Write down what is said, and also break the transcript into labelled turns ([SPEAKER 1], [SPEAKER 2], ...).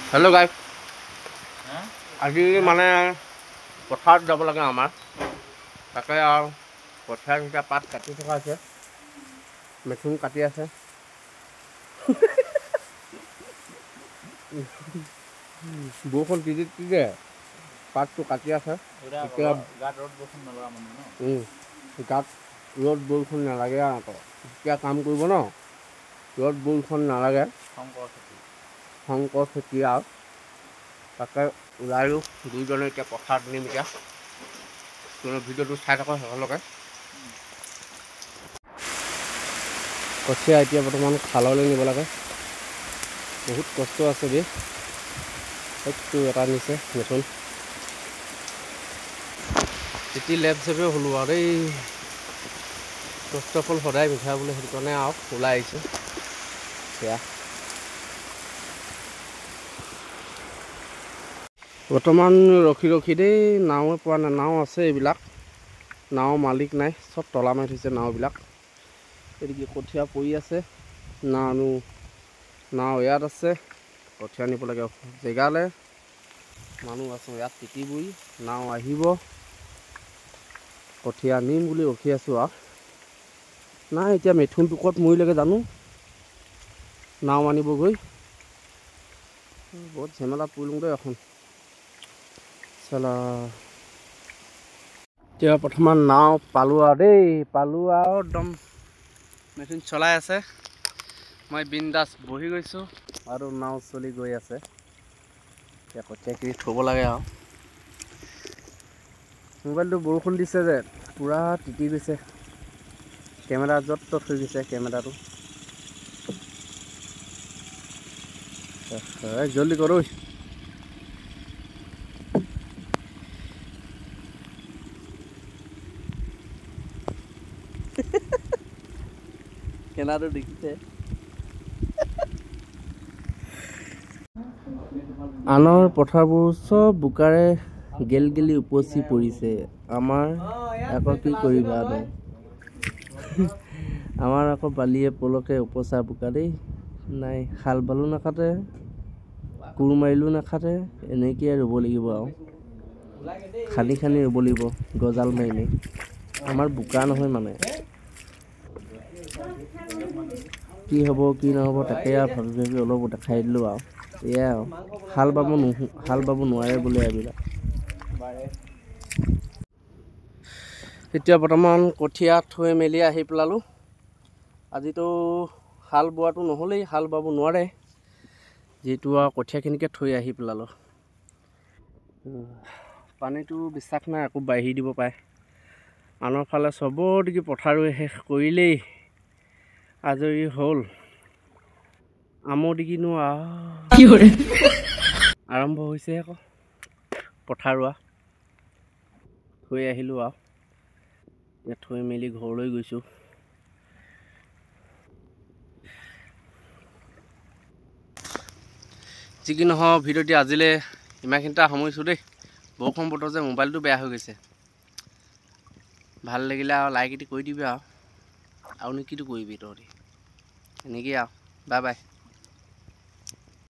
[SPEAKER 1] hello guys আজি মানে পথাৰত যাব লাগে আমাৰ তাকে আৰু পথাৰত এটা পাত কাটি থকা আছে মেথুন কাটি আছে বৰষুণ তিতিতে পাতটো কাটি আছে এতিয়া গাত ৰ'দ বৰষুণ নলগা মানে ন গাত ৰ'দ বৰষুণ নালাগে আৰু এতিয়া কাম কৰিব ন ৰ'দ বৰষুণ নালাগে শংকৰ খেতি আৰু তাকে ওলাইও দুইজনে এতিয়া পথাৰত নিম এতিয়া ভিডিঅ'টো চাই থাকক সকলোকে কঠীয়া এতিয়া বৰ্তমান খাললৈ নিব লাগে বহুত কষ্ট আছে দেই একটু এটা নিছে মেথুন তিতি লেপ চেপে হ'লো আৰু দেই কষ্ট ফল সদায় মিঠা বোলে সেইটো কাৰণে আৰু ওলাই আহিছোঁ সেয়া বৰ্তমান ৰখি দেই নাৱে পোৱা নাই নাও আছে এইবিলাক নাও মালিক নাই চব তলা মাৰি থৈছে নাওবিলাক এদিকে কঠীয়া পৰি আছে নাও ইয়াত আছে কঠীয়া নিব লাগে জেগালে মানুহ আছোঁ ইয়াত তিতিবই নাও আহিব কঠীয়া নিম বুলি ৰখি আছোঁ আৰু নাই এতিয়া মেথুনটো ক'ত মৰিলেগে জানো নাও আনিবগৈ বহুত ঝেমেলা পৰিলোঁ দেই এখন চলা এতিয়া প্ৰথমে নাও পালোঁ আৰু দেই একদম মেচিন চলাই আছে মই বিন্দাছ বহি গৈছোঁ আৰু নাও চলি গৈ আছে এতিয়া কঠীয়াখিনি থ'ব লাগে আৰু মোবাইলটো বৰষুণ দিছে যে পূৰা তিতি গৈছে কেমেৰা য'ত ত'ত হৈ গৈছে কেমেৰাটো জলদি কৰোঁ কেনাটো দেখিছে আনৰ পথাৰবোৰ চব বোকাৰে গেলি উপচি পৰিছে আমাৰ আকৌ কি কৰিবা ন আমাৰ আকৌ বালিয়ে পলকে উপচা বোকা দেই নাই হাল বালো নাখাতে কোৰ মাৰিলো নাখাতে এনেকৈ ৰুব লাগিব আৰু খানি ৰুব লাগিব গজাল মাৰি আমাৰ বোকা নহয় মানে কি হ'ব কি নহ'ব তাকে আৰু ভাবি অলপ দেখাই দিলোঁ আৰু এয়াই আৰু হাল বাব নোৱাৰে বোলে এইবিলাক এতিয়া বৰ্তমান কঠীয়া থৈ মেলি আহি পেলালোঁ আজিতো হাল বোৱাটো নহ'লেই হাল বাব নোৱাৰে যিটো আৰু কঠীয়াখিনিকে থৈ আহি পেলালোঁ পানীটো বিশ্বাস নাই আকৌ বাঢ়ি দিব পাৰে আনৰ ফালে চবৰ দিগি পথাৰ ৰুই শেষ কৰিলেই আজৰি হ'ল আমৰ দিগিনো আৰম্ভ হৈছে আকৌ পথাৰ ৰোৱা থৈ আহিলোঁ আৰু এতিয়া থৈ মেলি ঘৰলৈ গৈছোঁ যি কি নহওক ভিডিঅ'টি আজিলৈ ইমানখিনিতে সামৰিছোঁ দেই বৰষুণ বতৰ যে মোবাইলটো বেয়া হৈ গৈছে ভাল লাগিলে আৰু লাইক এটি কৰি দিবি আৰু নো কিটো কৰিবি তহঁতি এনেকেই আৰু বাই বাই